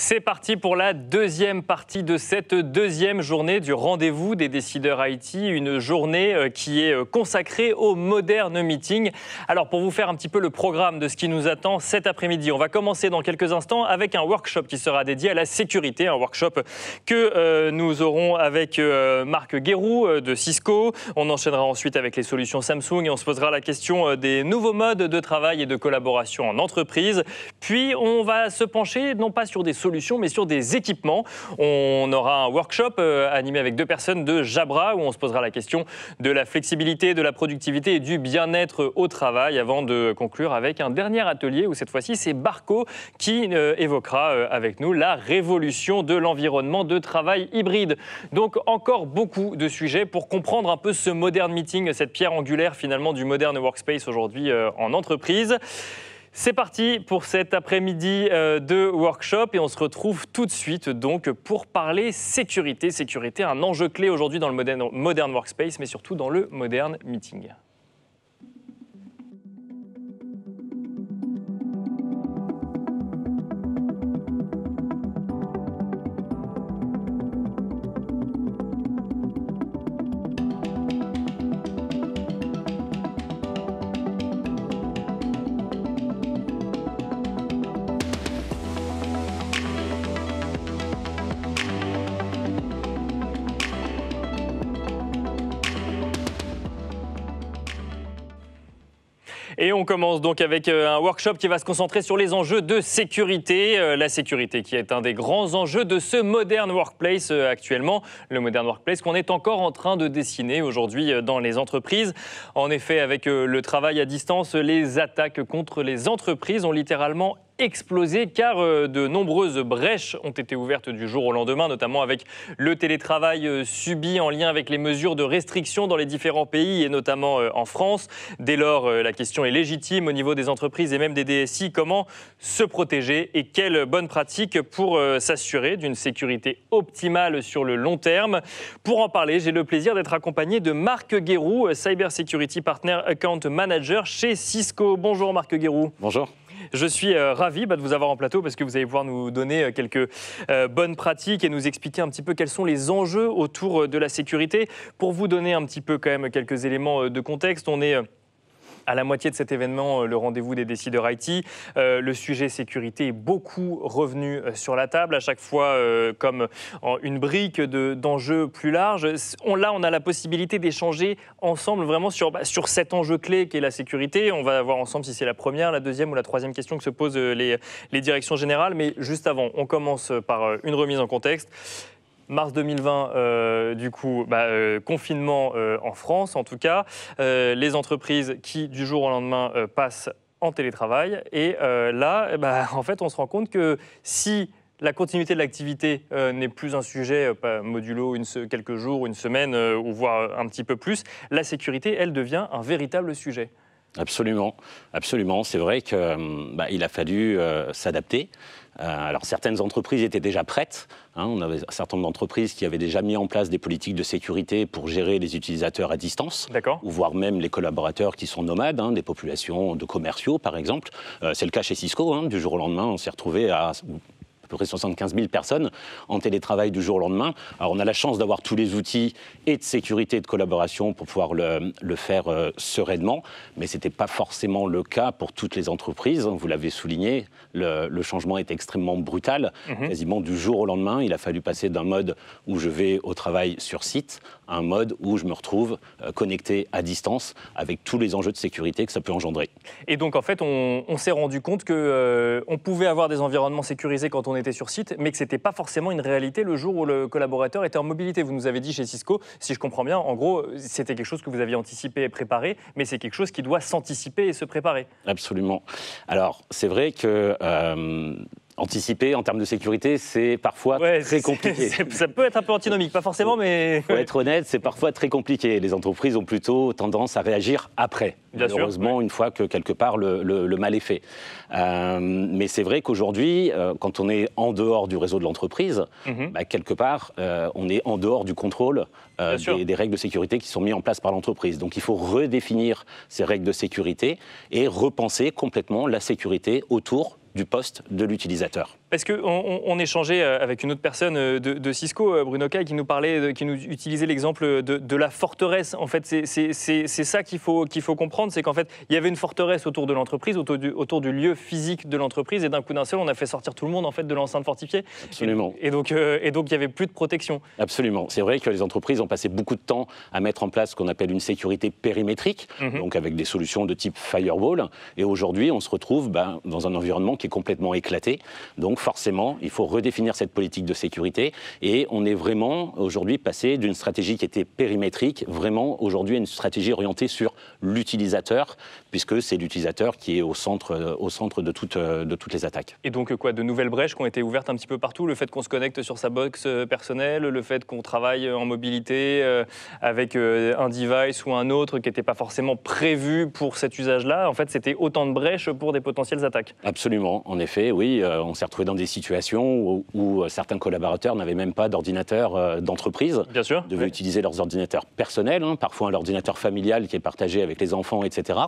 C'est parti pour la deuxième partie de cette deuxième journée du rendez-vous des décideurs IT, une journée qui est consacrée au Modern Meeting. Alors pour vous faire un petit peu le programme de ce qui nous attend cet après-midi, on va commencer dans quelques instants avec un workshop qui sera dédié à la sécurité, un workshop que nous aurons avec Marc Guéroux de Cisco. On enchaînera ensuite avec les solutions Samsung et on se posera la question des nouveaux modes de travail et de collaboration en entreprise. Puis on va se pencher non pas sur des solutions, mais sur des équipements. On aura un workshop animé avec deux personnes de Jabra où on se posera la question de la flexibilité, de la productivité et du bien-être au travail avant de conclure avec un dernier atelier où cette fois-ci c'est Barco qui évoquera avec nous la révolution de l'environnement de travail hybride. Donc encore beaucoup de sujets pour comprendre un peu ce Modern Meeting, cette pierre angulaire finalement du Modern Workspace aujourd'hui en entreprise. C'est parti pour cet après-midi de workshop et on se retrouve tout de suite donc pour parler sécurité. Sécurité, un enjeu clé aujourd'hui dans le Modern Workspace, mais surtout dans le Modern Meeting. Et on commence donc avec un workshop qui va se concentrer sur les enjeux de sécurité. La sécurité qui est un des grands enjeux de ce Modern Workplace actuellement. Le Modern Workplace qu'on est encore en train de dessiner aujourd'hui dans les entreprises. En effet, avec le travail à distance, les attaques contre les entreprises ont littéralement explosé car de nombreuses brèches ont été ouvertes du jour au lendemain, notamment avec le télétravail subi en lien avec les mesures de restriction dans les différents pays et notamment en France. Dès lors, la question est légitime au niveau des entreprises et même des DSI. Comment se protéger et quelles bonnes pratiques pour s'assurer d'une sécurité optimale sur le long terme? Pour en parler, j'ai le plaisir d'être accompagné de Marc Guéroux, Cyber Security Partner Account Manager chez Cisco. Bonjour Marc Guéroux. Bonjour. Je suis ravi de vous avoir en plateau parce que vous allez pouvoir nous donner quelques bonnes pratiques et nous expliquer un petit peu quels sont les enjeux autour de la sécurité. Pour vous donner un petit peu quand même quelques éléments de contexte, on est à la moitié de cet événement, le rendez-vous des décideurs IT. Le sujet sécurité est beaucoup revenu sur la table, à chaque fois comme une brique d'enjeux plus larges. Là, on a la possibilité d'échanger ensemble vraiment sur cet enjeu clé qu'est la sécurité. On va voir ensemble si c'est la première, la deuxième ou la troisième question que se posent les directions générales. Mais juste avant, on commence par une remise en contexte. Mars 2020, confinement en France en tout cas, les entreprises qui du jour au lendemain passent en télétravail et en fait on se rend compte que si la continuité de l'activité n'est plus un sujet modulo quelques jours, une semaine ou voire un petit peu plus, la sécurité elle devient un véritable sujet. Absolument, absolument. C'est vrai qu'il a fallu s'adapter. Alors certaines entreprises étaient déjà prêtes. On avait un certain nombre d'entreprises qui avaient déjà mis en place des politiques de sécurité pour gérer les utilisateurs à distance, ou voire même les collaborateurs qui sont nomades, des populations de commerciaux par exemple. C'est le cas chez Cisco. Du jour au lendemain, on s'est retrouvé à peu près 75 000 personnes en télétravail du jour au lendemain. Alors on a la chance d'avoir tous les outils et de sécurité et de collaboration pour pouvoir le faire sereinement, mais ce n'était pas forcément le cas pour toutes les entreprises. Vous l'avez souligné, le changement est extrêmement brutal. Quasiment du jour au lendemain, il a fallu passer d'un mode où je vais au travail sur site à un mode où je me retrouve connecté à distance avec tous les enjeux de sécurité que ça peut engendrer. Et donc en fait, on s'est rendu compte qu'on pouvait avoir des environnements sécurisés quand on était sur site, mais que ce n'était pas forcément une réalité le jour où le collaborateur était en mobilité. Vous nous avez dit chez Cisco, si je comprends bien, en gros, c'était quelque chose que vous aviez anticipé et préparé, mais c'est quelque chose qui doit s'anticiper et se préparer. Absolument. Alors, c'est vrai que anticiper en termes de sécurité, c'est parfois très compliqué. Ça peut être un peu antinomique, pas forcément, mais... Pour être honnête, c'est parfois très compliqué. Les entreprises ont plutôt tendance à réagir après, malheureusement, une fois que quelque part le mal est fait. Mais c'est vrai qu'aujourd'hui, quand on est en dehors du réseau de l'entreprise, quelque part, on est en dehors du contrôle des règles de sécurité qui sont mises en place par l'entreprise. Donc il faut redéfinir ces règles de sécurité et repenser complètement la sécurité autour du poste de l'utilisateur. Parce qu'on échangeait avec une autre personne de Cisco, Bruno Caille, qui nous parlait, qui nous utilisait l'exemple de la forteresse. En fait, c'est ça qu'il faut comprendre, c'est qu'en fait, il y avait une forteresse autour de l'entreprise, autour du lieu physique de l'entreprise, et d'un coup d'un seul, on a fait sortir tout le monde en fait de l'enceinte fortifiée. Absolument. Et donc, il n'y avait plus de protection. Absolument. C'est vrai que les entreprises ont passé beaucoup de temps à mettre en place ce qu'on appelle une sécurité périmétrique, donc avec des solutions de type firewall. Et aujourd'hui, on se retrouve dans un environnement qui est complètement éclaté. Donc forcément, il faut redéfinir cette politique de sécurité. Et on est vraiment aujourd'hui passé d'une stratégie qui était périmétrique, vraiment aujourd'hui à une stratégie orientée sur l'utilisateur, puisque c'est l'utilisateur qui est au centre de toutes les attaques. Et donc quoi, de nouvelles brèches qui ont été ouvertes un petit peu partout, le fait qu'on se connecte sur sa box personnelle, le fait qu'on travaille en mobilité avec un device ou un autre qui n'était pas forcément prévu pour cet usage-là, en fait c'était autant de brèches pour des potentielles attaques. Absolument, en effet, oui, on s'est retrouvé dans des situations où certains collaborateurs n'avaient même pas d'ordinateur d'entreprise. Bien sûr. Devaient utiliser leurs ordinateurs personnels, parfois un ordinateur familial qui est partagé avec les enfants, etc.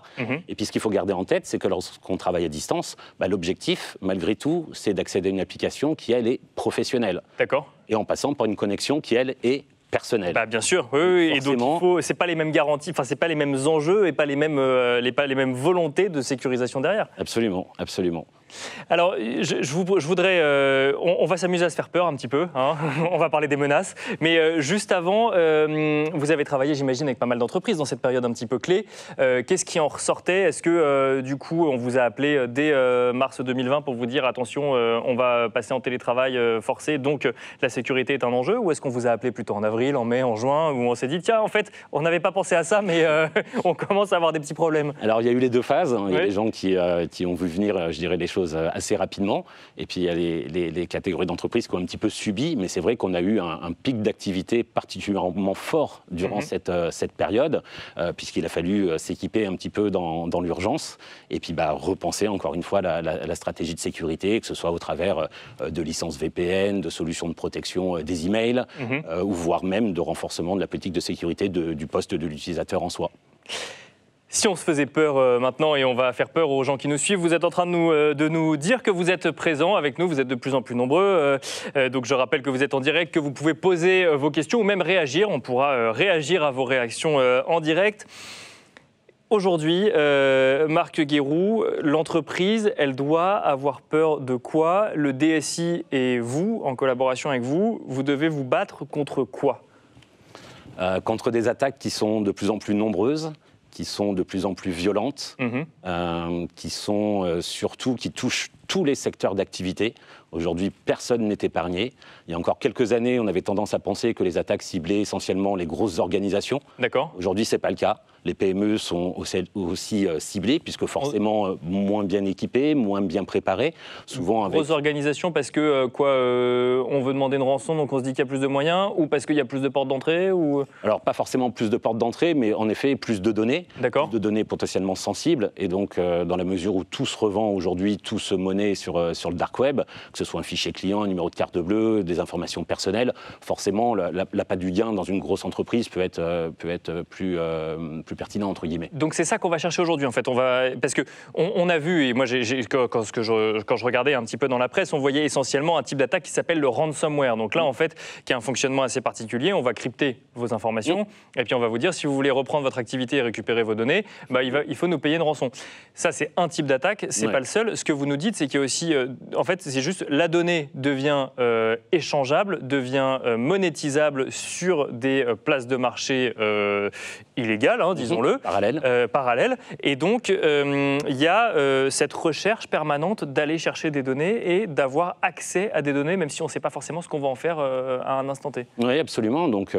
Et puis ce qu'il faut garder en tête, c'est que lorsqu'on travaille à distance, l'objectif, malgré tout, c'est d'accéder à une application qui, elle, est professionnelle. D'accord. Et en passant par une connexion qui, elle, est personnelle. Bien sûr, oui. Et donc c'est pas les mêmes garanties, enfin c'est pas les mêmes enjeux et pas les mêmes volontés de sécurisation derrière. Absolument, absolument. Alors, je voudrais... on va s'amuser à se faire peur un petit peu, hein. On va parler des menaces. Mais juste avant, vous avez travaillé, j'imagine, avec pas mal d'entreprises dans cette période un petit peu clé. Qu'est-ce qui en ressortait? Est-ce que, du coup, on vous a appelé dès mars 2020 pour vous dire, attention, on va passer en télétravail forcé, donc la sécurité est un enjeu? Ou est-ce qu'on vous a appelé plutôt en avril, en mai, en juin, où on s'est dit, tiens, en fait, on n'avait pas pensé à ça, mais on commence à avoir des petits problèmes? Alors, il y a eu les deux phases. Il y a des gens qui ont vu venir, je dirais, les choses assez rapidement. Et puis, il y a les catégories d'entreprises qui ont un petit peu subi. Mais c'est vrai qu'on a eu un pic d'activité particulièrement fort durant cette période, puisqu'il a fallu s'équiper un petit peu dans l'urgence. Et puis, repenser encore une fois la stratégie de sécurité, que ce soit au travers de licences VPN, de solutions de protection des emails, ou voire même de renforcement de la politique de sécurité du poste de l'utilisateur en soi. Si on se faisait peur maintenant, et on va faire peur aux gens qui nous suivent, vous êtes en train de nous dire que vous êtes présents avec nous, vous êtes de plus en plus nombreux. Donc je rappelle que vous êtes en direct, que vous pouvez poser vos questions ou même réagir. On pourra réagir à vos réactions en direct. Aujourd'hui, Marc Guéroux, l'entreprise, elle doit avoir peur de quoi? Le DSI et vous, en collaboration avec vous, vous devez vous battre contre quoi? Contre des attaques qui sont de plus en plus nombreuses, qui sont de plus en plus violentes, qui sont surtout, qui touchent tous les secteurs d'activité. Aujourd'hui, personne n'est épargné. Il y a encore quelques années, on avait tendance à penser que les attaques ciblaient essentiellement les grosses organisations. D'accord. Aujourd'hui, ce n'est pas le cas. Les PME sont aussi ciblées, puisque forcément moins bien équipées, moins bien préparées. Souvent avec... Grosses organisations parce que on veut demander une rançon, donc on se dit qu'il y a plus de moyens, ou parce qu'il y a plus de portes d'entrée ou... Alors, pas forcément plus de portes d'entrée, mais en effet, plus de données. D'accord. De données potentiellement sensibles. Et donc, dans la mesure où tout se revend aujourd'hui, tout se monnaie sur le dark web, que ce soit un fichier client, un numéro de carte bleue, des informations personnelles, forcément, l'appât du gain dans une grosse entreprise peut être plus pertinent, entre guillemets. Donc c'est ça qu'on va chercher aujourd'hui, en fait. Parce qu'on a vu, et moi, quand je regardais un petit peu dans la presse, on voyait essentiellement un type d'attaque qui s'appelle le ransomware. Donc là, en fait, qui a un fonctionnement assez particulier. On va crypter vos informations, et puis on va vous dire, si vous voulez reprendre votre activité et récupérer vos données, il faut nous payer une rançon. Ça, c'est un type d'attaque, c'est pas le seul. Ce que vous nous dites, c'est qu'il y a aussi... en fait, c'est juste la donnée devient échangeable, devient monétisable sur des places de marché illégales, disons-le. Parallèle. Et donc, il y a cette recherche permanente d'aller chercher des données et d'avoir accès à des données, même si on ne sait pas forcément ce qu'on va en faire à un instant T. Oui, absolument. Donc,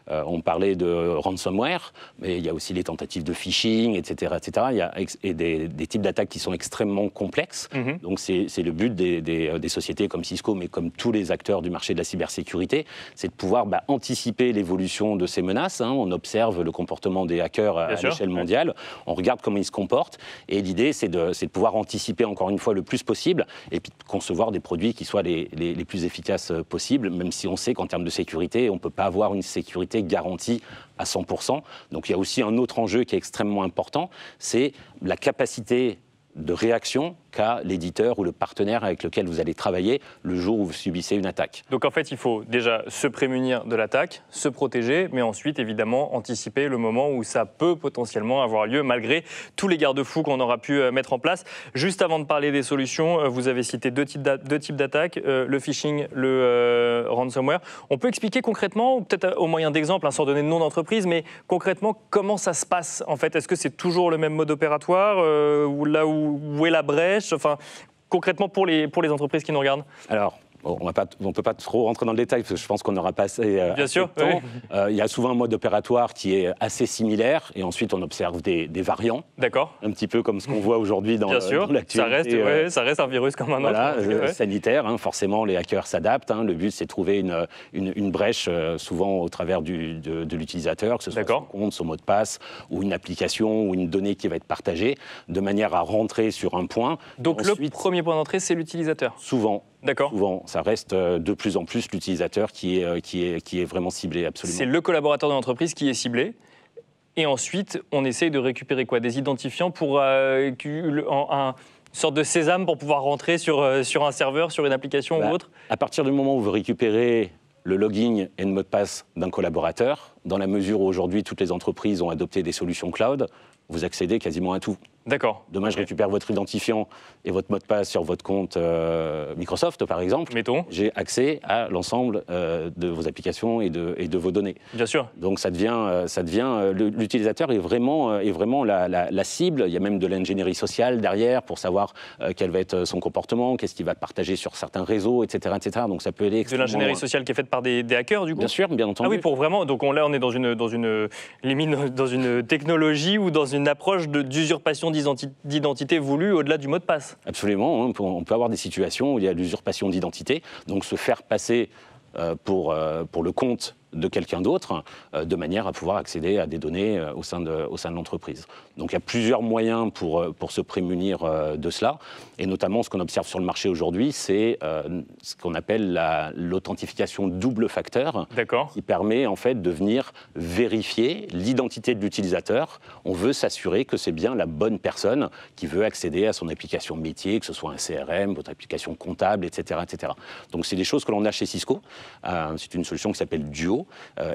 on parlait de ransomware, mais il y a aussi les tentatives de phishing, etc. Il y a des types d'attaques qui sont extrêmement complexes. Donc, c'est le but des sociétés comme Cisco, mais comme tous les acteurs du marché de la cybersécurité, c'est de pouvoir anticiper l'évolution de ces menaces. On observe le comportement des hackers à l'échelle mondiale, on regarde comment ils se comportent, et l'idée, c'est de pouvoir anticiper encore une fois le plus possible, et puis de concevoir des produits qui soient les plus efficaces possibles, même si on sait qu'en termes de sécurité, on ne peut pas avoir une sécurité garantie à 100%. Donc il y a aussi un autre enjeu qui est extrêmement important, c'est la capacité de réaction qu'a l'éditeur ou le partenaire avec lequel vous allez travailler le jour où vous subissez une attaque. Donc en fait, il faut déjà se prémunir de l'attaque, se protéger, mais ensuite, évidemment, anticiper le moment où ça peut potentiellement avoir lieu, malgré tous les garde-fous qu'on aura pu mettre en place. Juste avant de parler des solutions, vous avez cité deux types d'attaques, le phishing, le ransomware. On peut expliquer concrètement, peut-être au moyen d'exemples, sans donner de nom d'entreprise, mais concrètement, comment ça se passe en fait? Est-ce que c'est toujours le même mode opératoire, ou là où est la brèche? Enfin, concrètement pour les entreprises qui nous regardent. Alors, on ne peut pas trop rentrer dans le détail parce que je pense qu'on n'aura pas assez, Bien sûr, de temps. Oui. Il y a souvent un mode opératoire qui est assez similaire et ensuite on observe des variants. D'accord. Un petit peu comme ce qu'on voit aujourd'hui dans l'actualité. Ça reste un virus comme un autre. Sanitaire. Forcément, les hackers s'adaptent. Le but, c'est de trouver une brèche, souvent au travers de l'utilisateur, que ce soit son compte, son mot de passe, ou une application, ou une donnée qui va être partagée, de manière à rentrer sur un point. Donc ensuite, le premier point d'entrée, c'est l'utilisateur. Souvent. D'accord. Souvent, ça reste de plus en plus l'utilisateur qui est vraiment ciblé, absolument. C'est le collaborateur de l'entreprise qui est ciblé. Et ensuite, on essaye de récupérer quoi? Des identifiants pour une sorte de sésame pour pouvoir rentrer sur un serveur, sur une application ou autre? À partir du moment où vous récupérez le login et le mot de passe d'un collaborateur, dans la mesure où aujourd'hui toutes les entreprises ont adopté des solutions cloud, vous accédez quasiment à tout. D'accord. Demain, je récupère votre identifiant et votre mot de passe sur votre compte Microsoft, par exemple. Mettons. J'ai accès à l'ensemble de vos applications et de vos données. Bien sûr. Donc l'utilisateur est vraiment la cible. Il y a même de l'ingénierie sociale derrière pour savoir quel va être son comportement, qu'est-ce qu'il va partager sur certains réseaux, etc., etc. Donc ça peut aller extrêmement de l'ingénierie sociale qui est faite par des hackers, du coup? Bien sûr, bien entendu. Ah oui, pour vraiment. Donc là, on est dans une technologie ou dans une approche d'usurpation d'identité voulue au-delà du mot de passe. Absolument. On peut avoir des situations où il y a l'usurpation d'identité, donc se faire passer pour le compte de quelqu'un d'autre, de manière à pouvoir accéder à des données au sein de l'entreprise. Donc il y a plusieurs moyens pour se prémunir de cela, et notamment ce qu'on observe sur le marché aujourd'hui, c'est ce qu'on appelle l'authentification double facteur, qui permet en fait de venir vérifier l'identité de l'utilisateur. On veut s'assurer que c'est bien la bonne personne qui veut accéder à son application métier, que ce soit un CRM, votre application comptable, etc., etc. Donc c'est des choses que l'on a chez Cisco. C'est une solution qui s'appelle Duo,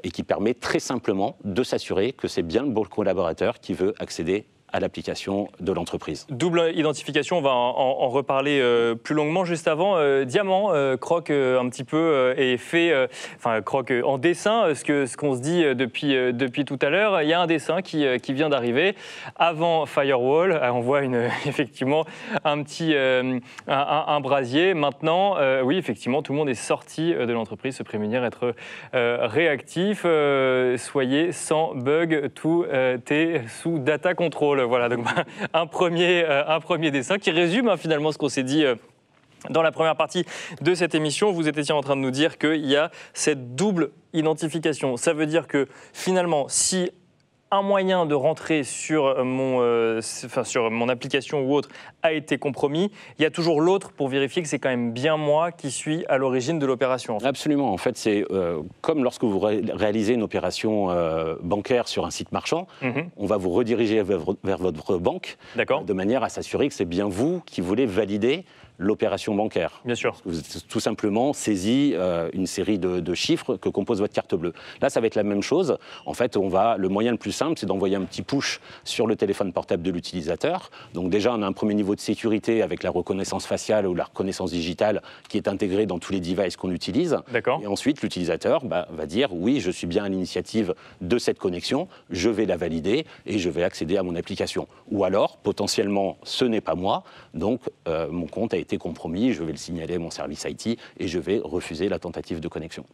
et qui permet très simplement de s'assurer que c'est bien le bon collaborateur qui veut accéder à l'application de l'entreprise. Double identification, on va en reparler plus longuement. Juste avant, Diamant croque un petit peu et fait, croque en dessin ce qu'on se dit depuis tout à l'heure. Il y a un dessin qui vient d'arriver. Avant Firewall, on voit effectivement un petit un brasier. Maintenant, oui, effectivement, tout le monde est sorti de l'entreprise, se prémunir, être réactif. Soyez sans bug, tout est sous data control. Voilà, donc un premier dessin qui résume finalement ce qu'on s'est dit dans la première partie de cette émission. Vous étiez en train de nous dire qu'il y a cette double identification. Ça veut dire que finalement, si un moyen de rentrer sur mon application ou autre a été compromis, il y a toujours l'autre pour vérifier que c'est quand même bien moi qui suis à l'origine de l'opération. En fait. Absolument. En fait, c'est comme lorsque vous réalisez une opération bancaire sur un site marchand, on va vous rediriger vers votre banque de manière à s'assurer que c'est bien vous qui voulez valider l'opération bancaire. Bien sûr. Vous avez tout simplement saisi une série de chiffres que compose votre carte bleue. Là, ça va être la même chose. En fait, le moyen le plus simple, c'est d'envoyer un petit push sur le téléphone portable de l'utilisateur. Donc déjà, on a un premier niveau de sécurité avec la reconnaissance faciale ou la reconnaissance digitale qui est intégrée dans tous les devices qu'on utilise. D'accord. Et ensuite, l'utilisateur va dire « Oui, je suis bien à l'initiative de cette connexion, je vais la valider et je vais accéder à mon application. » Ou alors, potentiellement, ce n'est pas moi, donc mon compte a été compromis, je vais le signaler à mon service IT et je vais refuser la tentative de connexion.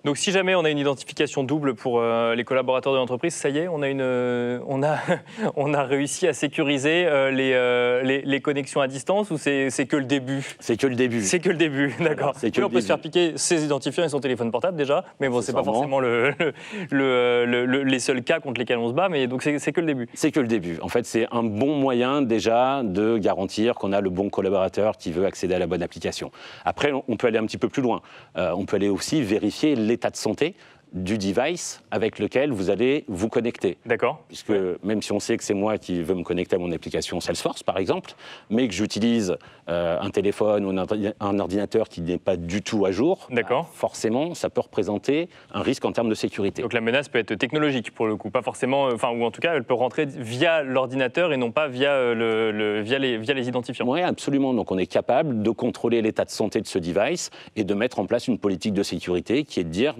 Donc si jamais on a une identification double pour les collaborateurs de l'entreprise, ça y est, on a réussi à sécuriser les connexions à distance, ou c'est que le début? C'est que le début. C'est que le début, d'accord. On peut se faire piquer ses identifiants et son téléphone portable déjà, mais bon, c'est pas forcément les seuls cas contre lesquels on se bat, mais donc c'est que le début. C'est que le début. En fait, c'est un bon moyen déjà de garantir qu'on a le bon collaborateur qui veut accéder à la bonne application. Après, on peut aller un petit peu plus loin. On peut aller aussi vérifier l'état de santé du device avec lequel vous allez vous connecter. D'accord. Puisque même si on sait que c'est moi qui veux me connecter à mon application Salesforce, par exemple, mais que j'utilise un téléphone ou un ordinateur qui n'est pas du tout à jour, forcément, ça peut représenter un risque en termes de sécurité. Donc la menace peut être technologique pour le coup, pas forcément, ou en tout cas, elle peut rentrer via l'ordinateur et non pas via les identifiants. Oui, absolument. Donc on est capable de contrôler l'état de santé de ce device et de mettre en place une politique de sécurité qui est de dire,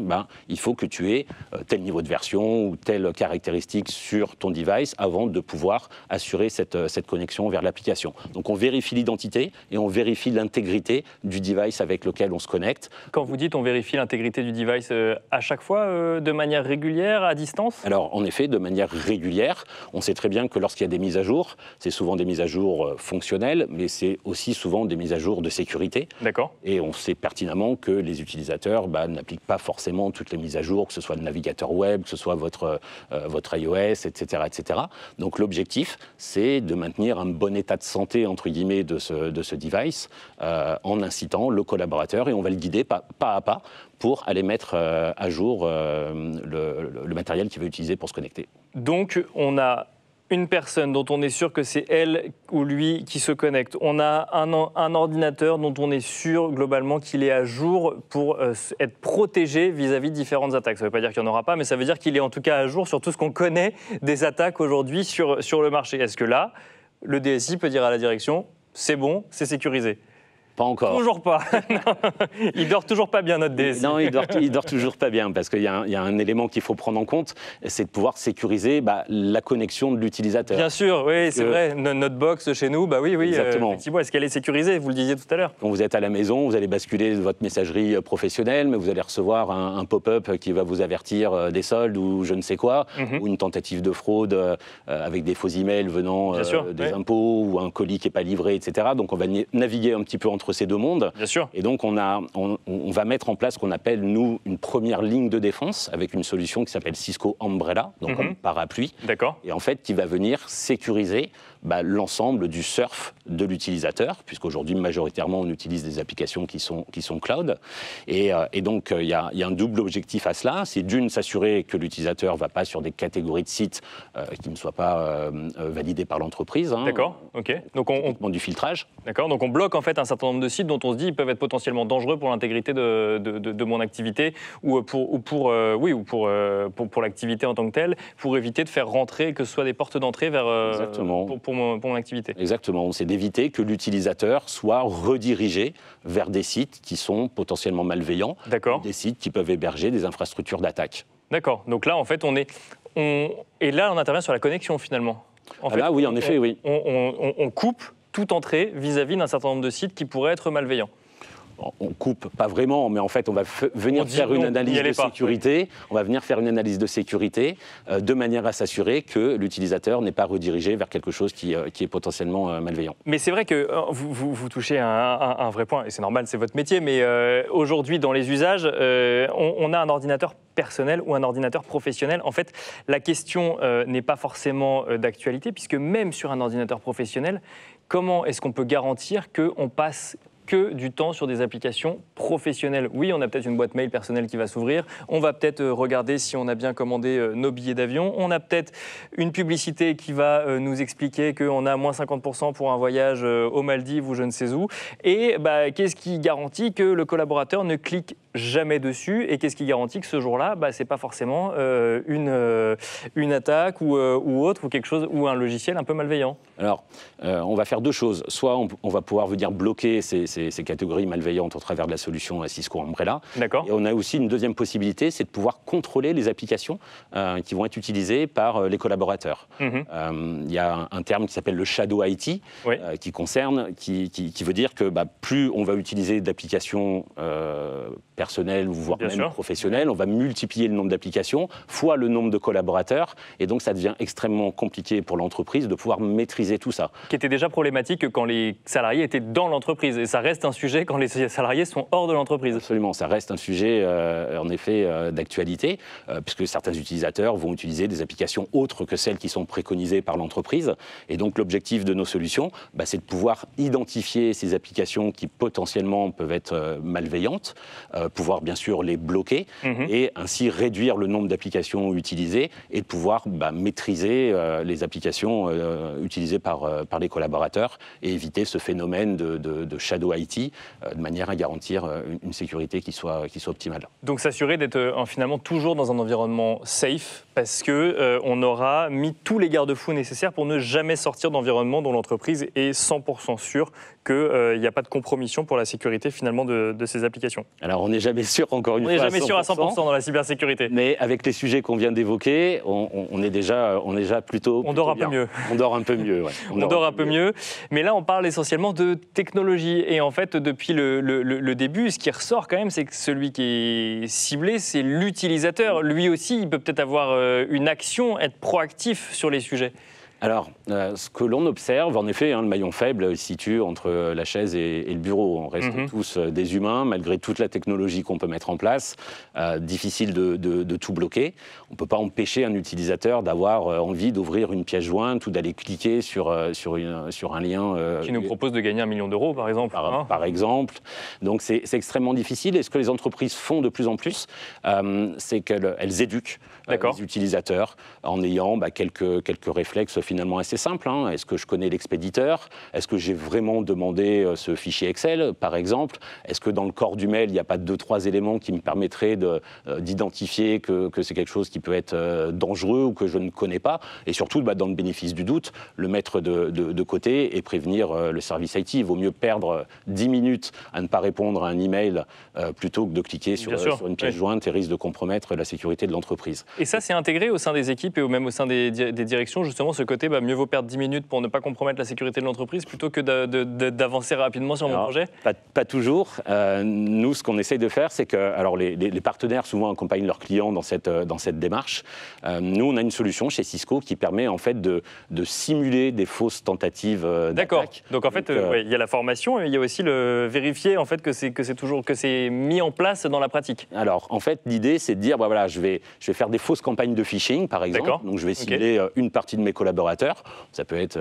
il faut que tu aies tel niveau de version ou telle caractéristique sur ton device avant de pouvoir assurer cette connexion vers l'application. Donc on vérifie l'identité et on vérifie l'intégrité du device avec lequel on se connecte. Quand vous dites on vérifie l'intégrité du device à chaque fois, de manière régulière, à distance ? Alors en effet, de manière régulière. On sait très bien que lorsqu'il y a des mises à jour, c'est souvent des mises à jour fonctionnelles, mais c'est aussi souvent des mises à jour de sécurité. D'accord. Et on sait pertinemment que les utilisateurs n'appliquent pas forcément toutes les mises à jour, que ce soit le navigateur web, que ce soit votre iOS, etc., etc. Donc l'objectif, c'est de maintenir un bon état de santé, entre guillemets, de ce device en incitant le collaborateur, et on va le guider pas à pas pour aller mettre à jour le matériel qu'il veut utiliser pour se connecter. Donc on a une personne dont on est sûr que c'est elle ou lui qui se connecte. On a un ordinateur dont on est sûr globalement qu'il est à jour pour être protégé vis-à-vis de différentes attaques. Ça ne veut pas dire qu'il n'y en aura pas, mais ça veut dire qu'il est en tout cas à jour sur tout ce qu'on connaît des attaques aujourd'hui sur le marché. Est-ce que là, le DSI peut dire à la direction, c'est bon, c'est sécurisé ? Pas encore. Toujours pas. Il dort toujours pas bien, notre DSI. Non, il dort toujours pas bien, parce qu'il y a un élément qu'il faut prendre en compte, c'est de pouvoir sécuriser la connexion de l'utilisateur. Bien sûr, oui, c'est vrai. Notre box chez nous, oui. Exactement. Effectivement, est-ce qu'elle est sécurisée ? Vous le disiez tout à l'heure. Quand vous êtes à la maison, vous allez basculer votre messagerie professionnelle, mais vous allez recevoir un pop-up qui va vous avertir des soldes ou je ne sais quoi, ou une tentative de fraude avec des faux emails venant des impôts, ou un colis qui n'est pas livré, etc. Donc on va naviguer un petit peu entre ces deux mondes. Bien sûr. Et donc on va mettre en place ce qu'on appelle, nous, une première ligne de défense avec une solution qui s'appelle Cisco Umbrella, donc comme parapluie. D'accord. Et en fait, qui va venir sécuriser l'ensemble du surf de l'utilisateur, puisqu'aujourd'hui, majoritairement, on utilise des applications qui sont cloud. Et donc, il y a un double objectif à cela. C'est d'une, s'assurer que l'utilisateur ne va pas sur des catégories de sites qui ne soient pas validées par l'entreprise. D'accord, ok. Donc du filtrage. D'accord, donc on bloque en fait un certain nombre de sites dont on se dit qu'ils peuvent être potentiellement dangereux pour l'intégrité de mon activité ou pour l'activité en tant que telle, pour éviter de faire rentrer, que ce soit des portes d'entrée vers pour mon activité. Exactement, c'est d'éviter que l'utilisateur soit redirigé vers des sites qui sont potentiellement malveillants, des sites qui peuvent héberger des infrastructures d'attaque. D'accord, donc là en fait et là on intervient sur la connexion finalement. Là oui, en effet, oui. On coupe toute entrée vis-à-vis d'un certain nombre de sites qui pourraient être malveillants. On coupe pas vraiment, mais en fait, on va venir faire une analyse de sécurité. On va venir faire une analyse de sécurité de manière à s'assurer que l'utilisateur n'est pas redirigé vers quelque chose qui est potentiellement malveillant. Mais c'est vrai que vous touchez un vrai point, et c'est normal, c'est votre métier, mais aujourd'hui, dans les usages, on a un ordinateur personnel ou un ordinateur professionnel. En fait, la question n'est pas forcément d'actualité, puisque même sur un ordinateur professionnel, comment est-ce qu'on peut garantir qu'on passe que du temps sur des applications professionnelles. Oui, on a peut-être une boîte mail personnelle qui va s'ouvrir, on va peut-être regarder si on a bien commandé nos billets d'avion, on a peut-être une publicité qui va nous expliquer qu'on a moins 50% pour un voyage aux Maldives ou je ne sais où, et qu'est-ce qui garantit que le collaborateur ne clique jamais dessus, et qu'est-ce qui garantit que ce jour-là, c'est pas forcément une attaque ou autre, ou quelque chose, ou un logiciel un peu malveillant. Alors, on va faire deux choses. Soit on va pouvoir venir bloquer ces catégories malveillantes au travers de la solution Cisco Umbrella. D'accord. Et on a aussi une deuxième possibilité, c'est de pouvoir contrôler les applications qui vont être utilisées par les collaborateurs. Il y a un terme qui s'appelle le shadow IT, qui veut dire que plus on va utiliser d'applications personnelles, voire même professionnelles, on va multiplier le nombre d'applications fois le nombre de collaborateurs, et donc ça devient extrêmement compliqué pour l'entreprise de pouvoir maîtriser tout ça. Qui était déjà problématique quand les salariés étaient dans l'entreprise, et ça reste un sujet quand les salariés sont hors de l'entreprise. Absolument, ça reste un sujet en effet d'actualité, puisque certains utilisateurs vont utiliser des applications autres que celles qui sont préconisées par l'entreprise, et donc l'objectif de nos solutions, c'est de pouvoir identifier ces applications qui potentiellement peuvent être malveillantes, pouvoir bien sûr les bloquer et ainsi réduire le nombre d'applications utilisées et de pouvoir maîtriser les applications utilisées par les collaborateurs et éviter ce phénomène de shadow IT de manière à garantir une sécurité qui soit optimale. Donc s'assurer d'être finalement toujours dans un environnement safe parce qu'on aura mis tous les garde-fous nécessaires pour ne jamais sortir d'environnement dont l'entreprise est 100% sûre qu'il n'y a pas de compromission pour la sécurité finalement de ces applications. Alors on n'est jamais sûr encore une fois. On n'est jamais sûr à 100% dans la cybersécurité. Mais avec les sujets qu'on vient d'évoquer, on est déjà plutôt. On dort un peu mieux. On dort un peu mieux. Ouais. On dort un peu mieux. Mais là on parle essentiellement de technologie et en fait depuis le début, ce qui ressort quand même, c'est que celui qui est ciblé, c'est l'utilisateur. Lui aussi, il peut peut-être avoir une action, être proactif sur les sujets. Alors, ce que l'on observe, en effet, le maillon faible se situe entre la chaise et le bureau. On reste tous des humains, malgré toute la technologie qu'on peut mettre en place. Difficile de tout bloquer. On ne peut pas empêcher un utilisateur d'avoir envie d'ouvrir une pièce jointe ou d'aller cliquer sur un lien. Qui nous propose de gagner 1 million d'euros, par exemple. Par exemple. Donc, c'est extrêmement difficile. Et ce que les entreprises font de plus en plus, c'est qu'elles éduquent les utilisateurs en ayant quelques réflexes finalement assez simple. Est-ce que je connais l'expéditeur? Est-ce que j'ai vraiment demandé ce fichier Excel, par exemple? Est-ce que dans le corps du mail, il n'y a pas 2-3 éléments qui me permettraient d'identifier que c'est quelque chose qui peut être dangereux ou que je ne connais pas? Et surtout, dans le bénéfice du doute, le mettre de côté et prévenir le service IT. Il vaut mieux perdre 10 minutes à ne pas répondre à un email plutôt que de cliquer sur une pièce jointe et risque de compromettre la sécurité de l'entreprise. Et ça, c'est intégré au sein des équipes et même au sein des directions, justement, ce côté mieux vaut perdre 10 minutes pour ne pas compromettre la sécurité de l'entreprise plutôt que d'avancer rapidement sur mon projet? Pas toujours. Nous, ce qu'on essaye de faire, c'est que les partenaires souvent accompagnent leurs clients dans cette démarche. Nous, on a une solution chez Cisco qui permet en fait de simuler des fausses tentatives d'attaque. D'accord. Donc en fait, il y a la formation et il y a aussi le vérifier en fait que c'est mis en place dans la pratique. Alors en fait, l'idée, c'est de dire je vais faire des fausses campagnes de phishing, par exemple. Donc je vais simuler une partie de mes collaborateurs. Ça peut être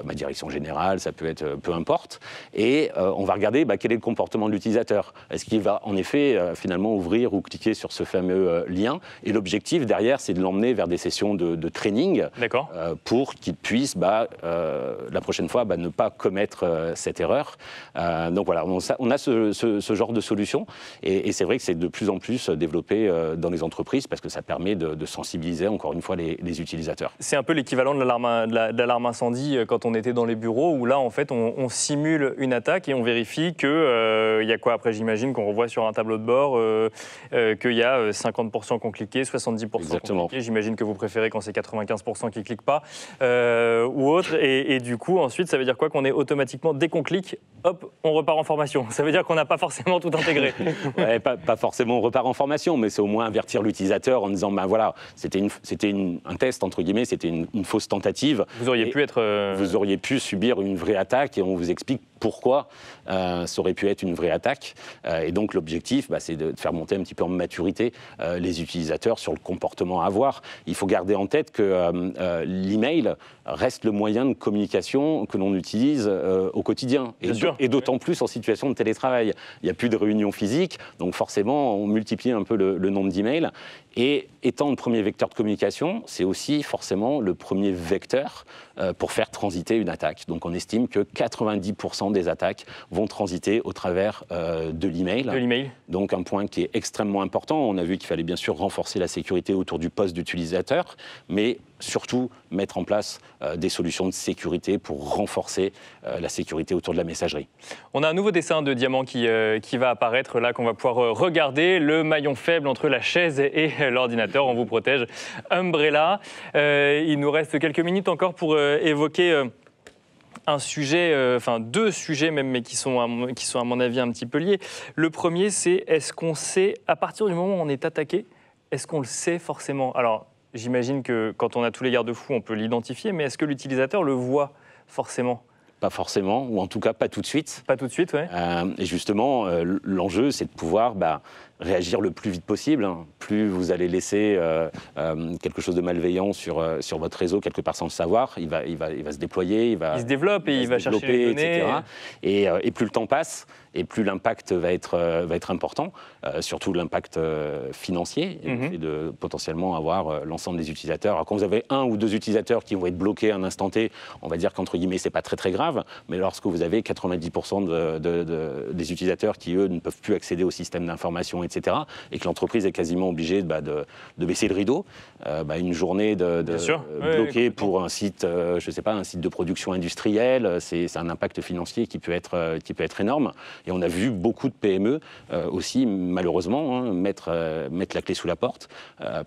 ma direction générale, ça peut être peu importe. Et on va regarder quel est le comportement de l'utilisateur. Est-ce qu'il va en effet finalement ouvrir ou cliquer sur ce fameux lien? Et l'objectif derrière, c'est de l'emmener vers des sessions de training pour qu'il puisse la prochaine fois ne pas commettre cette erreur. Donc voilà, on a ce genre de solution. Et c'est vrai que c'est de plus en plus développé dans les entreprises parce que ça permet de sensibiliser encore une fois les utilisateurs. C'est un peu l'équivalent de l'alarme incendie quand on était dans les bureaux où là en fait on simule une attaque et on vérifie qu'il y a quoi après, j'imagine qu'on revoit sur un tableau de bord qu'il y a 50% qui ont cliqué, 70% qui ont cliqué, j'imagine que vous préférez quand c'est 95% qui ne cliquent pas ou autre et du coup ensuite ça veut dire quoi? Qu'on est automatiquement, dès qu'on clique, hop, on repart en formation. Ça veut dire qu'on n'a pas forcément tout intégré. Pas forcément on repart en formation, mais c'est au moins avertir l'utilisateur en disant c'était un test entre guillemets, c'était une fausse tentative. Vous auriez pu subir une vraie attaque et on vous explique pourquoi ça aurait pu être une vraie attaque. Et donc l'objectif, c'est de faire monter un petit peu en maturité les utilisateurs sur le comportement à avoir. Il faut garder en tête que l'email reste le moyen de communication que l'on utilise au quotidien. Et d'autant plus en situation de télétravail. Il n'y a plus de réunions physiques, donc forcément on multiplie un peu le nombre d'emails. Et étant le premier vecteur de communication, c'est aussi forcément le premier vecteur pour faire transiter une attaque. Donc on estime que 90% des attaques vont transiter au travers de l'email. Donc un point qui est extrêmement important. On a vu qu'il fallait bien sûr renforcer la sécurité autour du poste d'utilisateur, mais surtout mettre en place des solutions de sécurité pour renforcer la sécurité autour de la messagerie. On a un nouveau dessin de diamant qui va apparaître là, qu'on va pouvoir regarder. Le maillon faible entre la chaise et l'ordinateur. On vous protège. Umbrella. Il nous reste quelques minutes encore pour évoquer un sujet, deux sujets même, mais qui sont à mon avis un petit peu liés. Le premier, c'est est-ce qu'on sait, à partir du moment où on est attaqué, est-ce qu'on le sait forcément? Alors, j'imagine que quand on a tous les garde-fous, on peut l'identifier, mais est-ce que l'utilisateur le voit forcément? Pas forcément, ou en tout cas pas tout de suite. Pas tout de suite, oui. Et justement, l'enjeu, c'est de pouvoir réagir le plus vite possible. Plus vous allez laisser quelque chose de malveillant sur votre réseau quelque part sans le savoir, il va se déployer, il se développe et il va chercher les données, etc. Et plus le temps passe, et plus l'impact va être important, surtout l'impact financier, et de potentiellement avoir l'ensemble des utilisateurs. Alors quand vous avez 1 ou 2 utilisateurs qui vont être bloqués à un instant T, on va dire qu'entre guillemets, c'est pas très très grave, mais lorsque vous avez 90% des utilisateurs qui, eux, ne peuvent plus accéder au système d'information, etc., et que l'entreprise est quasiment obligée de baisser le rideau, une journée bloquée pour un site, je sais pas, un site de production industrielle, c'est un impact financier qui peut être énorme. Et on a vu beaucoup de PME aussi, malheureusement, mettre la clé sous la porte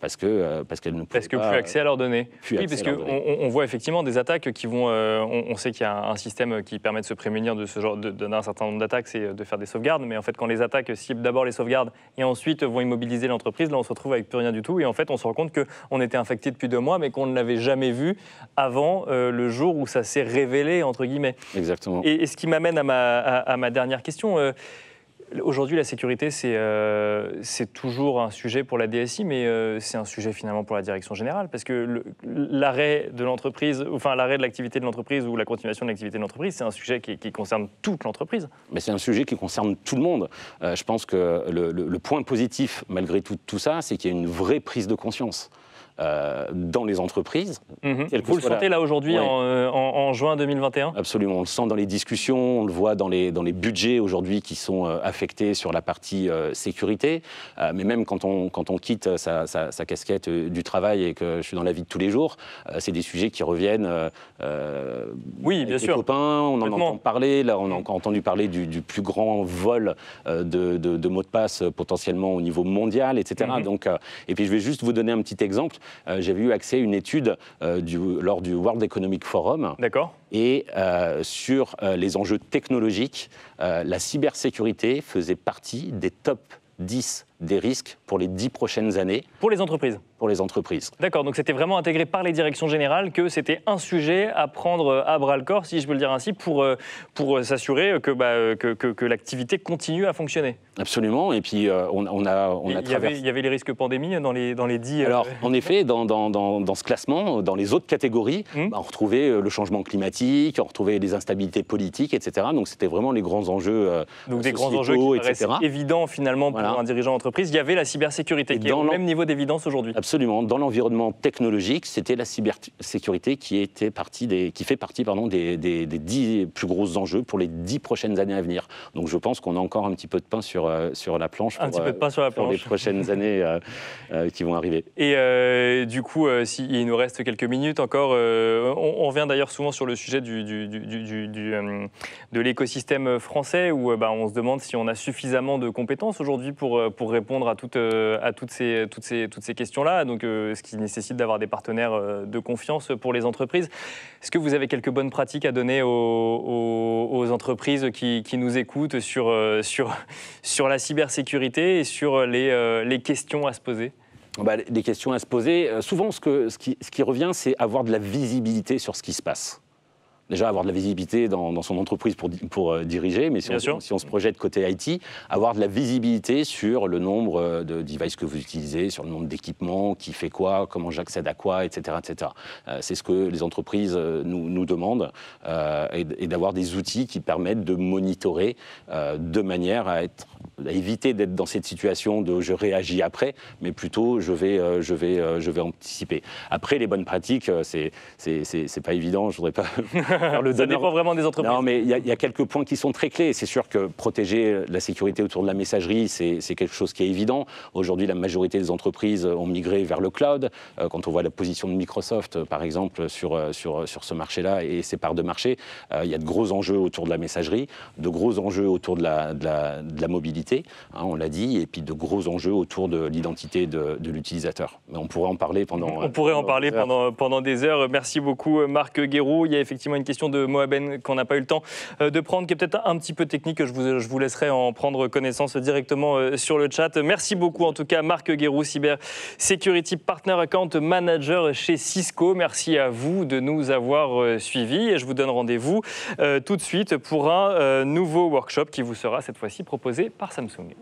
parce qu'elles ne pouvaient plus accès à leurs données. Oui, parce qu'on voit effectivement des attaques qui vont... on sait qu'il y a un système qui permet de se prémunir de ce genre d'un certain nombre d'attaques, c'est de faire des sauvegardes. Mais en fait, quand les attaques ciblent d'abord les sauvegardes et ensuite vont immobiliser l'entreprise, là, on se retrouve avec plus rien du tout. Et en fait, on se rend compte qu'on était infecté depuis 2 mois, mais qu'on ne l'avait jamais vu avant le jour où ça s'est révélé, entre guillemets. Exactement. Et ce qui m'amène à ma dernière question. Aujourd'hui, la sécurité, c'est toujours un sujet pour la DSI, mais c'est un sujet finalement pour la direction générale, parce que l'arrêt de l'entreprise, enfin l'arrêt de l'activité de l'entreprise ou la continuation de l'activité de l'entreprise, c'est un sujet qui concerne toute l'entreprise. Mais c'est un sujet qui concerne tout le monde. Je pense que le point positif, malgré tout ça, c'est qu'il y a une vraie prise de conscience. Dans les entreprises. Vous le sentez là aujourd'hui, en juin 2021 ? Absolument, on le sent dans les discussions, on le voit dans les budgets aujourd'hui qui sont affectés sur la partie sécurité, mais même quand on quitte sa casquette du travail et que je suis dans la vie de tous les jours, c'est des sujets qui reviennent oui, bien sûr. Copains, on en entend parler, là on a encore entendu parler du plus grand vol de mots de passe potentiellement au niveau mondial, etc. Donc, et puis je vais juste vous donner un petit exemple. J'avais eu accès à une étude lors du World Economic Forum. D'accord. Et sur les enjeux technologiques, la cybersécurité faisait partie des top 10 des risques pour les 10 prochaines années. Pour les entreprises ? Pour les entreprises. D'accord, donc c'était vraiment intégré par les directions générales que c'était un sujet à prendre à bras-le-corps, si je peux le dire ainsi, pour s'assurer que l'activité continue à fonctionner. Absolument, et puis on a traversé... Il y avait les risques pandémie dans les 10... Alors, en effet, dans ce classement, dans les autres catégories, on retrouvait le changement climatique, on retrouvait les instabilités politiques, etc. Donc c'était vraiment les grands enjeux donc des grands enjeux qui paraissent évidents finalement pour un dirigeant d'entreprise. Il y avait la cybersécurité qui est au même niveau d'évidence aujourd'hui. Absolument. Dans l'environnement technologique, c'était la cybersécurité qui fait partie des 10 plus gros enjeux pour les 10 prochaines années à venir. Donc je pense qu'on a encore un petit peu de pain sur la planche pour les prochaines années qui vont arriver. Et du coup, il nous reste quelques minutes encore, on revient d'ailleurs souvent sur le sujet de l'écosystème français où on se demande si on a suffisamment de compétences aujourd'hui pour répondre à toutes ces questions-là, donc ce qui nécessite d'avoir des partenaires de confiance pour les entreprises. Est-ce que vous avez quelques bonnes pratiques à donner aux entreprises qui nous écoutent sur la cybersécurité et sur les questions à se poser ? Les questions à se poser, souvent ce qui revient, c'est avoir de la visibilité sur ce qui se passe. Déjà, avoir de la visibilité dans son entreprise pour diriger, mais si on se projette côté IT, avoir de la visibilité sur le nombre de devices que vous utilisez, sur le nombre d'équipements, qui fait quoi, comment j'accède à quoi, etc. etc. C'est ce que les entreprises nous demandent, et d'avoir des outils qui permettent de monitorer de manière à éviter d'être dans cette situation de je réagis après, mais plutôt je vais anticiper. Après, les bonnes pratiques, c'est pas évident, je voudrais pas... Ça dépend vraiment des entreprises. Non, mais il y a quelques points qui sont très clés. C'est sûr que protéger la sécurité autour de la messagerie, c'est quelque chose qui est évident. Aujourd'hui, la majorité des entreprises ont migré vers le cloud. Quand on voit la position de Microsoft, par exemple, sur ce marché-là et ses parts de marché, il y a de gros enjeux autour de la messagerie, de gros enjeux autour de la mobilité, on l'a dit, et puis de gros enjeux autour de l'identité de l'utilisateur. Mais on pourrait en parler pendant des heures. Merci beaucoup, Marc Guéroult. Il y a effectivement une question de Mohaben qu'on n'a pas eu le temps de prendre, qui est peut-être un petit peu technique. Je vous laisserai en prendre connaissance directement sur le chat. Merci beaucoup en tout cas, Marc Guéroult, Cyber Security Partner Account Manager chez Cisco. Merci à vous de nous avoir suivis et je vous donne rendez-vous tout de suite pour un nouveau workshop qui vous sera cette fois-ci proposé par Samsung.